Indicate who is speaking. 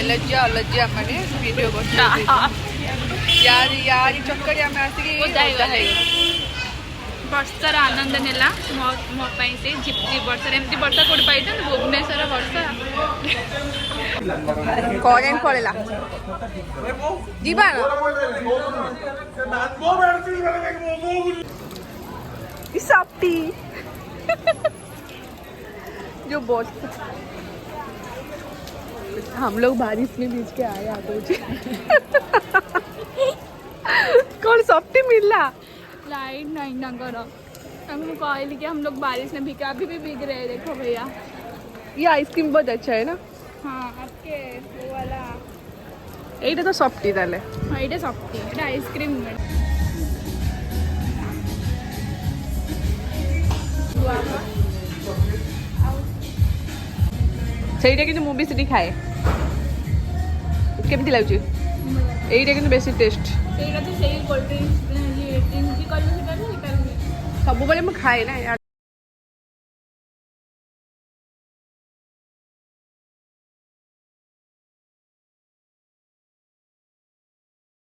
Speaker 1: लज्जा लज्जा मैंने वीडियो को यार चक्कर आम आसिक
Speaker 2: वर्षार आनंद नेला मो से झिप झिप वर्षा एमती वर्षा कौट पाई भुवनेश्वर वर्षा
Speaker 1: करेन्ट पड़ेगा जीवा सप्ती जो बोट हम लोग बारिश में भीज के आए आप कौन सप्ती मिला
Speaker 2: लाइट नहीं नगर कहली कि हम लोग बारिश में भीगे अभी भी भीग रहे हैं देखो भैया
Speaker 1: ये आइसक्रीम बहुत अच्छा है ना
Speaker 2: हाँ आपके वो वाला
Speaker 1: এইটা তো সফটি তাহলে
Speaker 2: हाँ ये सफ्टी ये आइसक्रीम
Speaker 1: সেইটা কিন্তু মুভি সিটি খায় কেমতি লাগুଛି এইটা কিন্তু বেশি টেস্ট
Speaker 2: ସେଇଟା ତ ସେଇ କୋଲ୍ଡ ଡ୍ରିଙ୍କସ୍ ଡ୍ରିଙ୍କ ବି କରିବ ସେଟା ବି
Speaker 1: ସବୁବେଳେ ମୁଁ ଖାଏ ନା